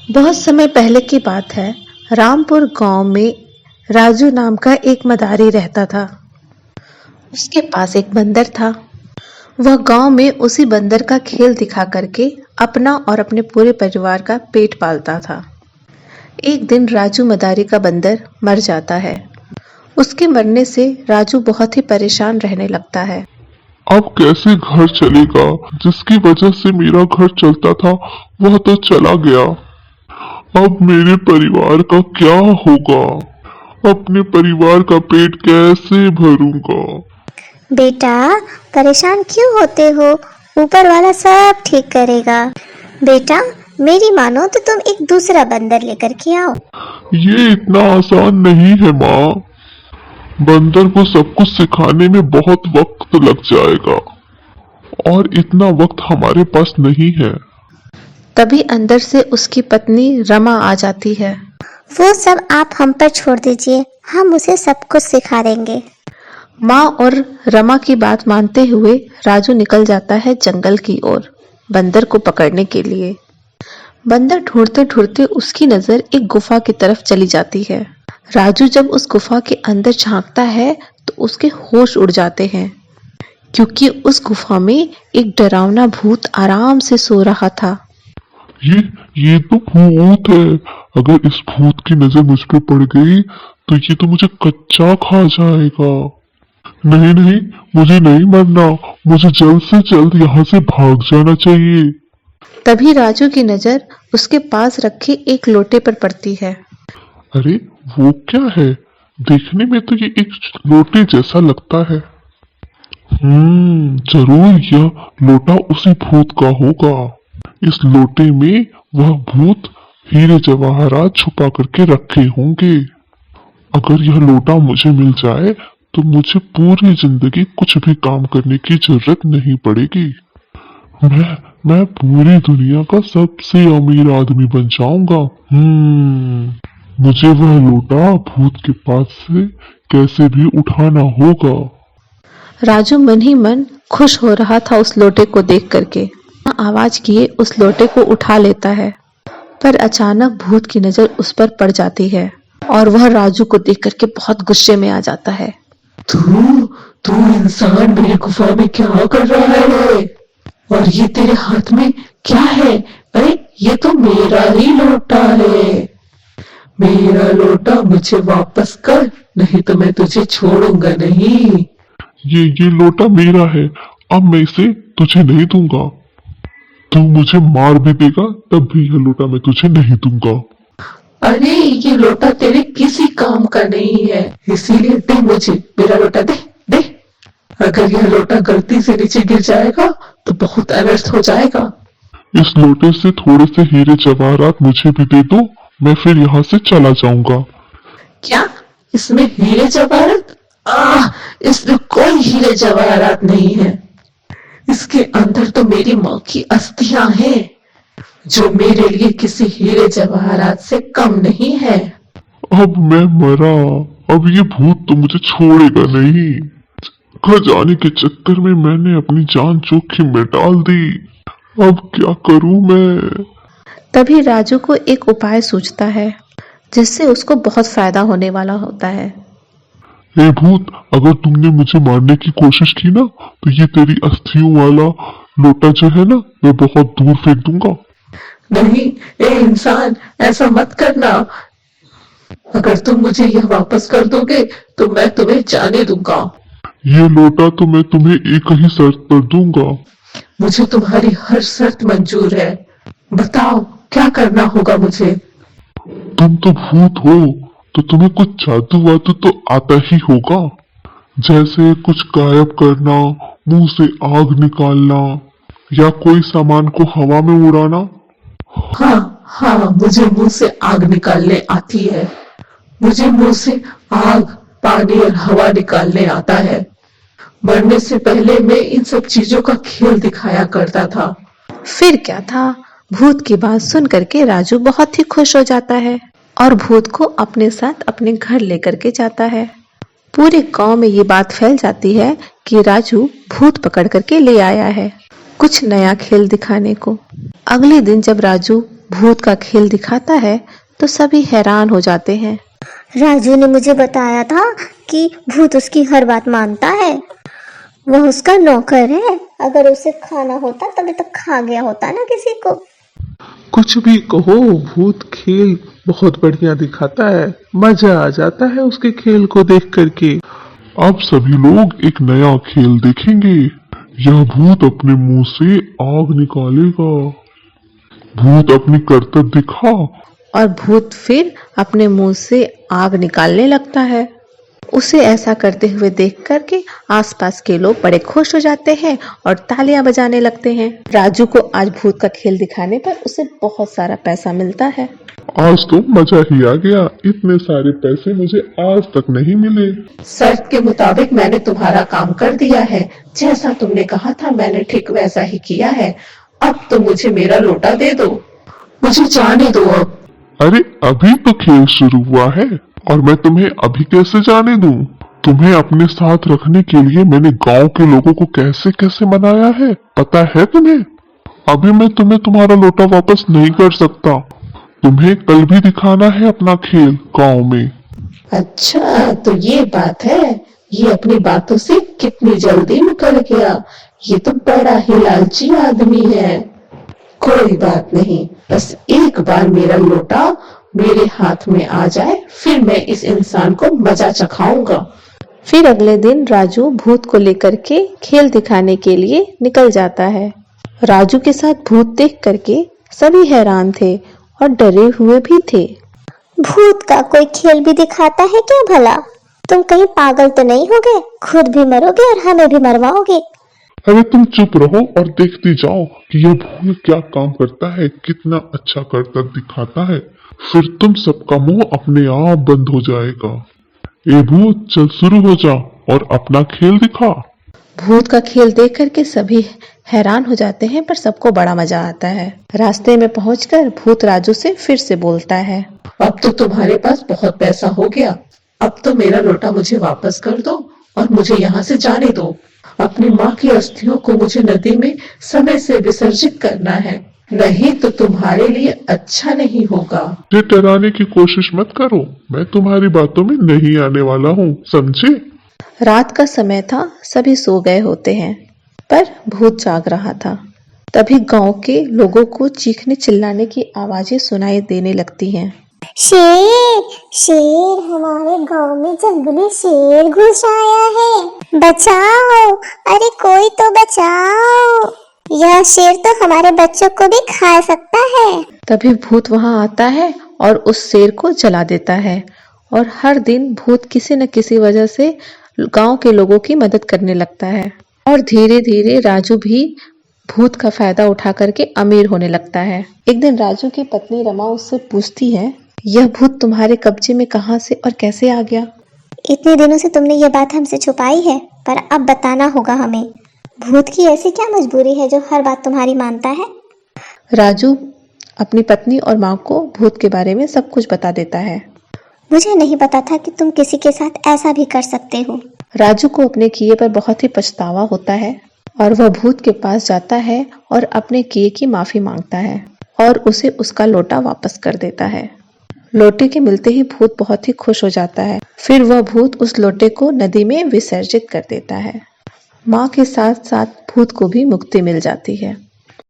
बहुत समय पहले की बात है। रामपुर गांव में राजू नाम का एक मदारी रहता था। उसके पास एक बंदर था। वह गांव में उसी बंदर का खेल दिखा करके अपना और अपने पूरे परिवार का पेट पालता था। एक दिन राजू मदारी का बंदर मर जाता है। उसके मरने से राजू बहुत ही परेशान रहने लगता है। अब कैसे घर चलेगा? जिसकी वजह से मेरा घर चलता था वह तो चला गया। अब मेरे परिवार का क्या होगा? अपने परिवार का पेट कैसे भरूंगा? बेटा, परेशान क्यों होते हो? ऊपर वाला सब ठीक करेगा। बेटा, मेरी मानो तो तुम एक दूसरा बंदर लेकर के आओ। ये इतना आसान नहीं है माँ। बंदर को सब कुछ सिखाने में बहुत वक्त लग जाएगा और इतना वक्त हमारे पास नहीं है। तभी अंदर से उसकी पत्नी रमा आ जाती है। वो सब आप हम पर छोड़ दीजिए, हम उसे सब कुछ सिखा देंगे। माँ और रमा की बात मानते हुए राजू निकल जाता है जंगल की ओर बंदर को पकड़ने के लिए। बंदर ढूंढते ढूंढते उसकी नजर एक गुफा की तरफ चली जाती है। राजू जब उस गुफा के अंदर झांकता है तो उसके होश उड़ जाते हैं, क्योंकि उस गुफा में एक डरावना भूत आराम से सो रहा था। ये तो भूत है। अगर इस भूत की नजर मुझ पे पड़ गई तो ये तो मुझे कच्चा खा जाएगा। नहीं नहीं, मुझे नहीं मरना। मुझे जल्द से जल्द यहाँ से भाग जाना चाहिए। तभी राजू की नजर उसके पास रखे एक लोटे पर पड़ती है। अरे वो क्या है? देखने में तो ये एक लोटे जैसा लगता है। जरूर यह लोटा उसी भूत का होगा। इस लोटे में वह भूत हीरे जवाहरात छुपा करके रखे होंगे। अगर यह लोटा मुझे मिल जाए तो मुझे पूरी जिंदगी कुछ भी काम करने की जरूरत नहीं पड़ेगी। मैं पूरी दुनिया का सबसे अमीर आदमी बन जाऊंगा। मुझे वह लोटा भूत के पास से कैसे भी उठाना होगा। राजू मन ही मन खुश हो रहा था उस लोटे को देख करके। आवाज किए उस लोटे को उठा लेता है, पर अचानक भूत की नजर उस पर पड़ जाती है और वह राजू को देख करके बहुत गुस्से में आ जाता है। तू इंसान मेरी गुफा में क्या कर रहा है? और ये तेरे हाथ में क्या है? अरे ये तो मेरा ही लोटा है। मेरा लोटा मुझे वापस कर, नहीं तो मैं तुझे छोड़ूंगा नहीं। ये लोटा मेरा है। अब मैं इसे तुझे नहीं दूंगा। तू मुझे मार भी देगा तब भी यह लोटा मैं तुझे नहीं दूंगा। अरे ये लोटा तेरे किसी काम का नहीं है, इसीलिए दे मुझे मेरा लोटा, दे दे। अगर यह लोटा गलती से नीचे गिर जाएगा तो बहुत अनर्थ हो जाएगा। इस लोटे से थोड़े से हीरे जवाहरात मुझे भी दे दो, मैं फिर यहाँ से चला जाऊंगा। क्या इसमें हीरे जवाहरात? इसमें कोई हीरे जवाहरात नहीं है। इसके अंदर तो मेरी माँ की अस्थियां हैं, जो मेरे लिए किसी हीरे जवाहरात से कम नहीं है। अब मैं मरा। अब ये भूत तो मुझे छोड़ेगा नहीं। खजाने के चक्कर में मैंने अपनी जान जोखिम में डाल दी। अब क्या करूं मैं? तभी राजू को एक उपाय सूझता है जिससे उसको बहुत फायदा होने वाला होता है। ए भूत, अगर तुमने मुझे मारने की कोशिश की ना तो ये तेरी अस्थियों वाला लोटा जो है ना मैं बहुत दूर फेंक दूंगा। नहीं, ए इंसान, ऐसा मत करना। अगर तुम मुझे यह वापस कर दोगे तो मैं तुम्हें जाने दूंगा। ये लोटा तो मैं तुम्हें एक ही शर्त पर दूंगा। मुझे तुम्हारी हर शर्त मंजूर है। बताओ क्या करना होगा मुझे? तुम तो भूत हो तो तुम्हें कुछ जादू वादू तो आता ही होगा, जैसे कुछ गायब करना, मुंह से आग निकालना या कोई सामान को हवा में उड़ाना। हाँ, मुझे मुंह से आग निकालने आती है। मुझे मुंह से आग, पानी और हवा निकालने आता है। मरने से पहले मैं इन सब चीजों का खेल दिखाया करता था। फिर क्या था, भूत की बात सुन करके राजू बहुत ही खुश हो जाता है और भूत को अपने साथ अपने घर लेकर के जाता है। पूरे गांव में ये बात फैल जाती है कि राजू भूत पकड़ करके ले आया है कुछ नया खेल दिखाने को। अगले दिन जब राजू भूत का खेल दिखाता है तो सभी हैरान हो जाते हैं। राजू ने मुझे बताया था कि भूत उसकी हर बात मानता है। वह उसका नौकर है। अगर उसे खाना होता तभी तक खा गया होता ना किसी को। कुछ भी कहो, भूत खेल बहुत बढ़िया दिखाता है, मजा आ जाता है उसके खेल को देख करके। अब सभी लोग एक नया खेल देखेंगे। यह भूत अपने मुंह से आग निकालेगा। भूत अपनी करतब दिखा। और भूत फिर अपने मुंह से आग निकालने लगता है। उसे ऐसा करते हुए देख करके आसपास के लोग बड़े खुश हो जाते हैं और तालियां बजाने लगते हैं। राजू को आज भूत का खेल दिखाने पर उसे बहुत सारा पैसा मिलता है। आज तो मजा ही आ गया, इतने सारे पैसे मुझे आज तक नहीं मिले। शर्त के मुताबिक मैंने तुम्हारा काम कर दिया है। जैसा तुमने कहा था मैंने ठीक वैसा ही किया है। अब तो मुझे मेरा लोटा दे दो, मुझे जाने दो अब। अरे अभी तो खेल शुरू हुआ है और मैं तुम्हें अभी कैसे जाने दूं? तुम्हें अपने साथ रखने के लिए मैंने गांव के लोगों को कैसे कैसे मनाया है, पता है तुम्हें? अभी मैं तुम्हें तुम्हारा लोटा वापस नहीं कर सकता। तुम्हें कल भी दिखाना है अपना खेल गांव में। अच्छा तो ये बात है। ये अपनी बातों से कितनी जल्दी निकल गया। ये तो बड़ा ही लालची आदमी है। कोई बात नहीं, बस एक बार मेरा लोटा मेरे हाथ में आ जाए फिर मैं इस इंसान को मजा चखाऊंगा। फिर अगले दिन राजू भूत को लेकर के खेल दिखाने के लिए निकल जाता है। राजू के साथ भूत देख करके सभी हैरान थे और डरे हुए भी थे। भूत का कोई खेल भी दिखाता है क्या भला? तुम कहीं पागल तो नहीं हो गए? खुद भी मरोगे और हमें भी मरवाओगे। अरे तुम चुप रहो और देखती जाओ कि यह भूत क्या काम करता है, कितना अच्छा करतब दिखाता है। फिर तुम सबका मुंह अपने आप बंद हो जाएगा। ए भूत, चल शुरू हो जा और अपना खेल दिखा। भूत का खेल देख करके सभी हैरान हो जाते हैं पर सबको बड़ा मजा आता है। रास्ते में पहुंचकर भूत राजू से फिर से बोलता है, अब तो तुम्हारे पास बहुत पैसा हो गया। अब तो मेरा लोटा मुझे वापस कर दो और मुझे यहाँ से जाने दो। अपनी माँ की अस्थियों को मुझे नदी में समय से विसर्जित करना है, नहीं तो तुम्हारे लिए अच्छा नहीं होगा। मुझे डराने की कोशिश मत करो, मैं तुम्हारी बातों में नहीं आने वाला हूँ, समझे? रात का समय था, सभी सो गए होते हैं पर भूत जाग रहा था। तभी गांव के लोगों को चीखने चिल्लाने की आवाजें सुनाई देने लगती हैं। शेर शेर, हमारे गांव में जंगली शेर घुस आया है, बचाओ, अरे कोई तो बचाओ, यह शेर तो हमारे बच्चों को भी खा सकता है। तभी भूत वहां आता है और उस शेर को जला देता है। और हर दिन भूत किसी न किसी वजह से गांव के लोगों की मदद करने लगता है और धीरे धीरे राजू भी भूत का फायदा उठा करके अमीर होने लगता है। एक दिन राजू की पत्नी रमा उससे पूछती है, यह भूत तुम्हारे कब्जे में कहां से और कैसे आ गया? इतने दिनों से तुमने ये बात हमसे छुपाई है, पर अब बताना होगा हमें। भूत की ऐसी क्या मजबूरी है जो हर बात तुम्हारी मानता है? राजू अपनी पत्नी और माँ को भूत के बारे में सब कुछ बता देता है। मुझे नहीं पता था कि तुम किसी के साथ ऐसा भी कर सकते हो। राजू को अपने किए पर बहुत ही पछतावा होता है और वह भूत के पास जाता है और अपने किए की माफी मांगता है और उसे उसका लोटा वापस कर देता है। लोटे के मिलते ही भूत बहुत ही खुश हो जाता है। फिर वह भूत उस लोटे को नदी में विसर्जित कर देता है। माँ के साथ साथ भूत को भी मुक्ति मिल जाती है।